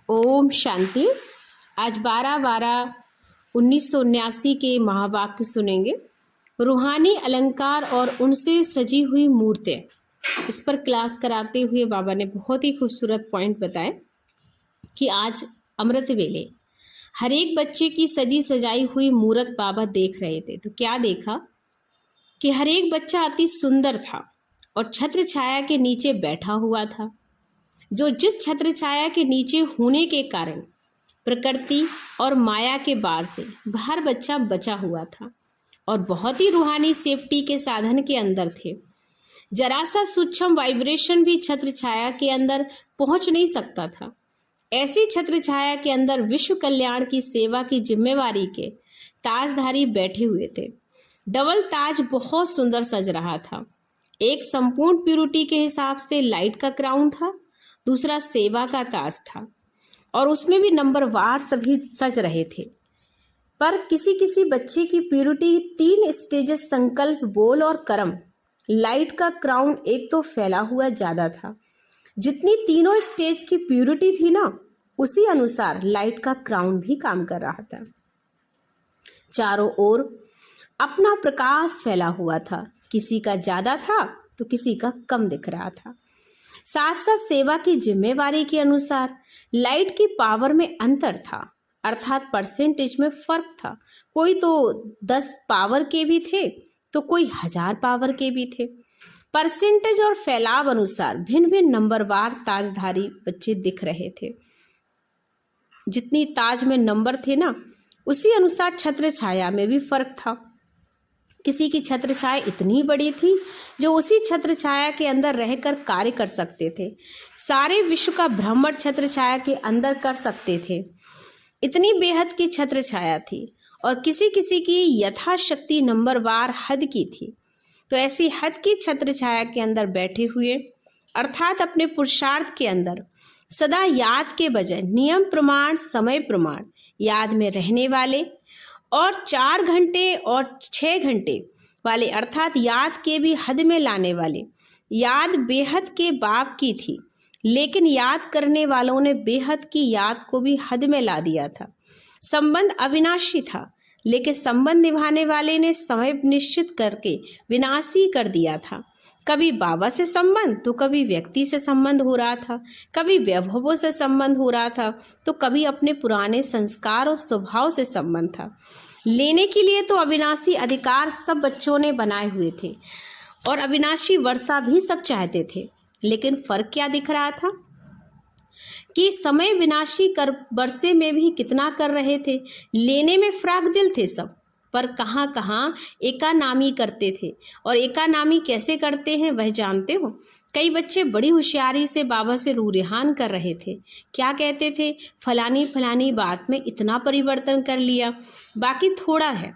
ओम शांति। आज 12/12/1979 के महावाक्य सुनेंगे। रूहानी अलंकार और उनसे सजी हुई मूर्तें, इस पर क्लास कराते हुए बाबा ने बहुत ही खूबसूरत पॉइंट बताए कि आज अमृत वेले हर एक बच्चे की सजी सजाई हुई मूर्त बाबा देख रहे थे। तो क्या देखा कि हर एक बच्चा अति सुंदर था और छत्र छाया के नीचे बैठा हुआ था, जो जिस छत्र छाया के नीचे होने के कारण प्रकृति और माया के बार से हर बच्चा बचा हुआ था और बहुत ही रूहानी सेफ्टी के साधन के अंदर थे। जरा सा सूक्ष्म वाइब्रेशन भी छत्र छाया के अंदर पहुंच नहीं सकता था। ऐसी छत्र छाया के अंदर विश्व कल्याण की सेवा की जिम्मेवारी के ताजधारी बैठे हुए थे। डबल ताज बहुत सुंदर सज रहा था। एक संपूर्ण प्यूरिटी के हिसाब से लाइट का क्राउन था, दूसरा सेवा का ताज था और उसमें भी नंबर वार सभी सज रहे थे। पर किसी किसी बच्चे की प्यूरिटी 3 स्टेजेस संकल्प, बोल और कर्म। लाइट का क्राउन एक तो फैला हुआ ज्यादा था। जितनी तीनों स्टेज की प्यूरिटी थी ना, उसी अनुसार लाइट का क्राउन भी काम कर रहा था। चारों ओर अपना प्रकाश फैला हुआ था। किसी का ज्यादा था तो किसी का कम दिख रहा था। साथ साथ सेवा की जिम्मेवारी के अनुसार लाइट की पावर में अंतर था, अर्थात परसेंटेज में फर्क था। कोई तो 10 पावर के भी थे तो कोई 1000 पावर के भी थे। परसेंटेज और फैलाव अनुसार भिन्न भिन्न नंबरवार ताजधारी बच्चे दिख रहे थे। जितनी ताज में नंबर थे ना, उसी अनुसार छत्र छाया में भी फर्क था। किसी की छत्र छाया इतनी बड़ी थी जो उसी छत्र छाया के अंदर रहकर कार्य कर सकते थे, सारे विश्व का भ्रमण छत्र छाया के अंदर कर सकते थे। इतनी बेहद की छत्र छाया थी और किसी किसी की यथाशक्ति नंबरवार हद की थी। तो ऐसी हद की छत्र छाया के अंदर बैठे हुए, अर्थात अपने पुरुषार्थ के अंदर सदा याद के बजाय नियम प्रमाण, समय प्रमाण याद में रहने वाले और 4 घंटे और 6 घंटे वाले, अर्थात याद के भी हद में लाने वाले। याद बेहद के बाप की थी, लेकिन याद करने वालों ने बेहद की याद को भी हद में ला दिया था। संबंध अविनाशी था, लेकिन संबंध निभाने वाले ने समय निश्चित करके विनाशी कर दिया था। कभी बाबा से संबंध तो कभी व्यक्ति से संबंध हो रहा था, कभी वैभवों से संबंध हो रहा था तो कभी अपने पुराने संस्कार और स्वभाव से संबंध था। लेने के लिए तो अविनाशी अधिकार सब बच्चों ने बनाए हुए थे और अविनाशी वर्षा भी सब चाहते थे। लेकिन फर्क क्या दिख रहा था कि समय विनाशी कर वर्षे में भी कितना कर रहे थे। लेने में फ्राक दिल थे सब, पर कहाँ कहाँ एकानामी करते थे। और एकानामी कैसे करते हैं वह जानते हो? कई बच्चे बड़ी होशियारी से बाबा से रूरेहान कर रहे थे। क्या कहते थे? फलानी फलानी बात में इतना परिवर्तन कर लिया, बाकी थोड़ा है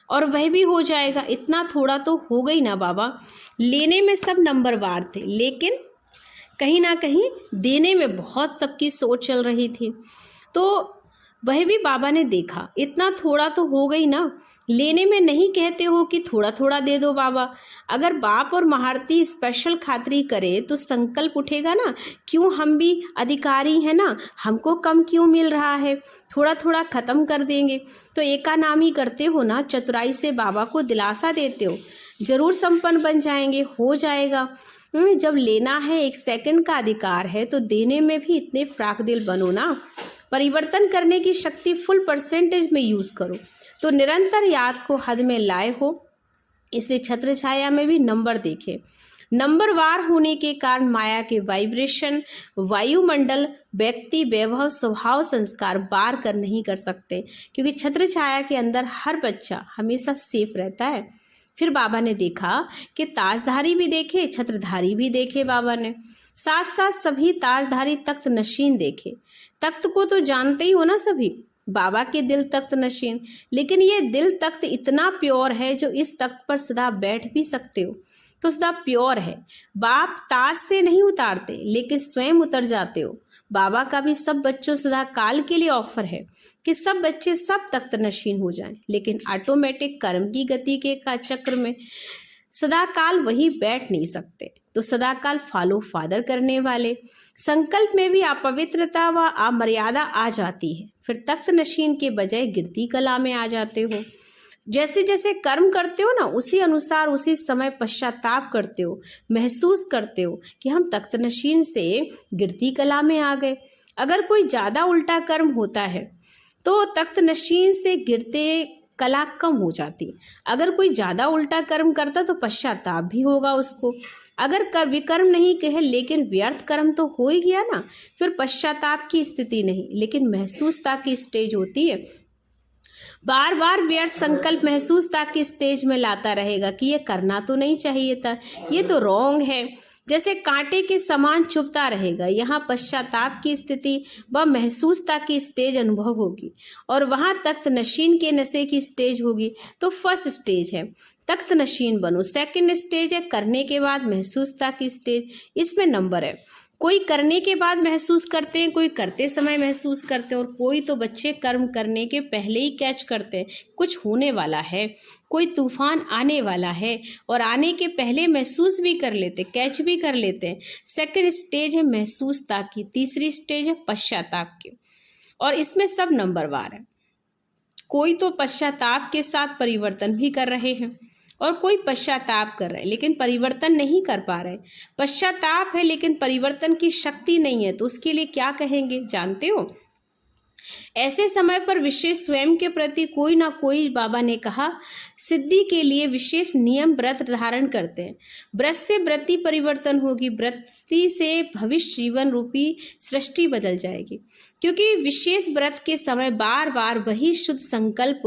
और वह भी हो जाएगा। इतना थोड़ा तो हो गई ना बाबा। लेने में सब नंबरवार थे, लेकिन कहीं ना कहीं देने में बहुत सबकी सोच चल रही थी। तो वह भी बाबा ने देखा, इतना थोड़ा तो हो गई ना। लेने में नहीं कहते हो कि थोड़ा थोड़ा दे दो बाबा। अगर बाप और महारती स्पेशल खातरी करे तो संकल्प उठेगा ना, क्यों हम भी अधिकारी हैं ना, हमको कम क्यों मिल रहा है, थोड़ा थोड़ा खत्म कर देंगे। तो एकानामी करते हो ना, चतुराई से बाबा को दिलासा देते हो, जरूर संपन्न बन जाएंगे, हो जाएगा। जब लेना है 1 सेकंड का अधिकार है तो देने में भी इतने फ्राक दिल बनो ना। परिवर्तन करने की शक्ति फुल परसेंटेज में यूज करो। तो निरंतर याद को हद में लाए हो, इसलिए छत्र छाया में भी नंबर देखे। नंबरवार होने के कारण माया के वाइब्रेशन, वायुमंडल, व्यक्ति, वैभव, स्वभाव, संस्कार बार कर नहीं कर सकते, क्योंकि छत्र छाया के अंदर हर बच्चा हमेशा सेफ रहता है। फिर बाबा ने देखा कि ताजधारी भी देखे, छत्रधारी भी देखे बाबा ने। साथ साथ सभी ताजधारी तख्त नशीन देखे। तख्त को तो जानते ही हो ना सभी, बाबा के दिल तख्त नशीन। लेकिन ये दिल तख्त इतना प्योर है जो इस तख्त पर सदा बैठ भी सकते हो, तो सदा प्योर है। बाप ताज से नहीं उतारते, लेकिन स्वयं उतर जाते हो। बाबा का भी सब बच्चों सदा काल के लिए ऑफर है कि सब बच्चे सब तख्त नशीन हो जाएं, लेकिन ऑटोमेटिक कर्म की गति के का चक्र में सदा काल वही बैठ नहीं सकते। तो सदाकाल फॉलो फादर करने वाले। संकल्प में भी अपवित्रता व अमर्यादा आ जाती है। फिर तख्त नशीन के बजाय गिरती कला में आ जाते हो। जैसे जैसे कर्म करते हो ना, उसी अनुसार उसी समय पश्चाताप करते हो, महसूस करते हो कि हम तख्त नशीन से गिरती कला में आ गए। अगर कोई ज़्यादा उल्टा कर्म होता है तो तख्त नशीन से गिरते कला कम हो जाती। अगर कोई ज़्यादा उल्टा कर्म करता तो पश्चाताप भी होगा उसको। अगर विकर्म नहीं कहे लेकिन व्यर्थ कर्म तो हो ही गया ना, फिर पश्चाताप की स्थिति नहीं लेकिन महसूसता की स्टेज होती है। बार बार व्यर्थ संकल्प महसूसता की स्टेज में लाता रहेगा कि ये करना तो नहीं चाहिए था, ये तो रॉन्ग है, जैसे कांटे के समान चुभता रहेगा। यहाँ पश्चाताप की स्थिति व महसूसता की स्टेज अनुभव होगी और वहाँ तख्त नशीन के नशे की स्टेज होगी। तो फर्स्ट स्टेज है तख्त नशीन बनो। सेकंड स्टेज है करने के बाद महसूसता की स्टेज। इसमें नंबर है, कोई करने के बाद महसूस करते हैं, कोई करते समय महसूस करते हैं, और कोई तो बच्चे कर्म करने के पहले ही कैच करते हैं कुछ होने वाला है, कोई तूफान आने वाला है, और आने के पहले महसूस भी कर लेते, कैच भी कर लेते हैं। सेकंड स्टेज है महसूसता की। तीसरी स्टेज है पश्चाताप की, और इसमें सब नंबरवार है। कोई तो पश्चाताप के साथ परिवर्तन भी कर रहे हैं और कोई पश्चाताप कर रहे हैं लेकिन परिवर्तन नहीं कर पा रहे। पश्चाताप है लेकिन परिवर्तन की शक्ति नहीं है, तो उसके लिए क्या कहेंगे जानते हो? ऐसे समय पर विशेष स्वयं के प्रति कोई ना कोई, बाबा ने कहा, सिद्धि के लिए विशेष नियम व्रत धारण करते हैं। व्रत से व्रति परिवर्तन होगी, व्रति से भविष्य जीवन रूपी सृष्टि बदल जाएगी। क्योंकि विशेष व्रत के समय बार बार वही शुद्ध संकल्प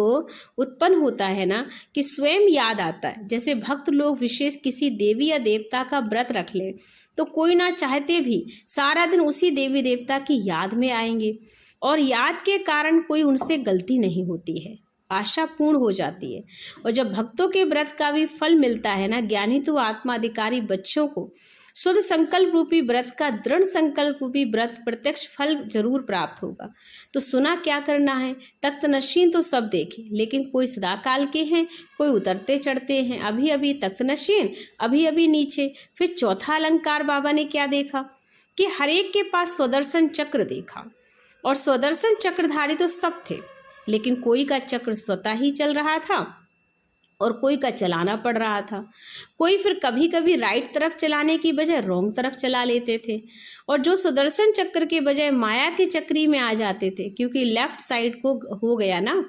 उत्पन्न होता है ना कि स्वयं याद आता है। जैसे भक्त लोग विशेष किसी देवी या देवता का व्रत रख ले तो कोई ना चाहते भी सारा दिन उसी देवी देवता की याद में आएंगे, और याद के कारण कोई उनसे गलती नहीं होती है, आशा पूर्ण हो जाती है। और जब भक्तों के व्रत का भी फल मिलता है ना, ज्ञानी तो आत्माधिकारी बच्चों को शुद्ध संकल्प रूपी व्रत का, दृढ़ संकल्प रूपी व्रत प्रत्यक्ष फल जरूर प्राप्त होगा। तो सुना क्या करना है? तख्त नशीन तो सब देखे, लेकिन कोई सदाकाल के हैं, कोई उतरते चढ़ते हैं। अभी अभी तख्त नशीन, अभी अभी नीचे। फिर चौथा अलंकार बाबा ने क्या देखा कि हर एक के पास स्वदर्शन चक्र देखा, और स्वदर्शन चक्रधारी तो सब थे, लेकिन कोई का चक्र स्वतः ही चल रहा था और कोई का चलाना पड़ रहा था। कोई फिर कभी कभी राइट तरफ चलाने की बजाय रॉन्ग तरफ चला लेते थे, और जो सुदर्शन चक्र के बजाय माया के चक्री में आ जाते थे, क्योंकि लेफ्ट साइड को हो गया ना,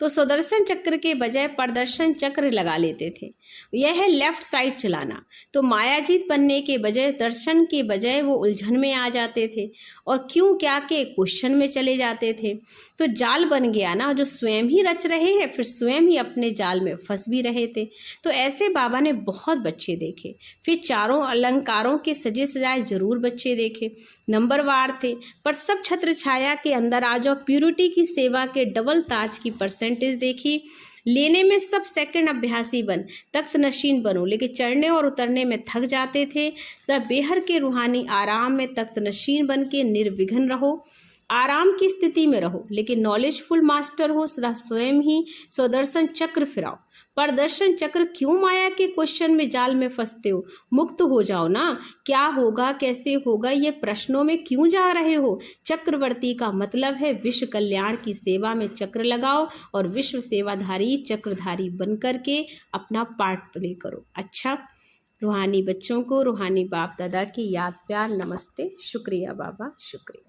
तो सुदर्शन चक्र के बजाय प्रदर्शन चक्र लगा लेते थे। यह है लेफ्ट साइड चलाना। तो मायाजीत बनने के बजाय, दर्शन के बजाय वो उलझन में आ जाते थे और क्यों क्या के क्वेश्चन में चले जाते थे। तो जाल बन गया ना, जो स्वयं ही रच रहे हैं फिर स्वयं ही अपने जाल में फंस भी रहे थे। तो ऐसे बाबा ने बहुत बच्चे देखे। फिर चारों अलंकारों के सजे सजाए जरूर बच्चे देखे, नंबरवार थे, पर सब छत्र छाया के अंदर आ जाओ। प्यूरिटी की सेवा के डबल ताज की परसेंटेज देखी। लेने में सब सेकंड अभ्यासी बन, तख्त नशीन बनो, लेकिन चढ़ने और उतरने में थक जाते थे। तब बेहर के रूहानी आराम में तख्त नशीन बन के निर्विघ्न रहो, आराम की स्थिति में रहो, लेकिन नॉलेजफुल मास्टर हो, सदा स्वयं ही स्वदर्शन चक्र फिराओ। प्रदर्शन चक्र क्यों माया के क्वेश्चन में जाल में फंसते हो? मुक्त हो जाओ ना। क्या होगा, कैसे होगा, ये प्रश्नों में क्यों जा रहे हो? चक्रवर्ती का मतलब है विश्व कल्याण की सेवा में चक्र लगाओ और विश्व सेवाधारी चक्रधारी बन करके अपना पार्ट प्ले करो। अच्छा, रूहानी बच्चों को रूहानी बाप दादा की याद प्यार नमस्ते। शुक्रिया बाबा, शुक्रिया।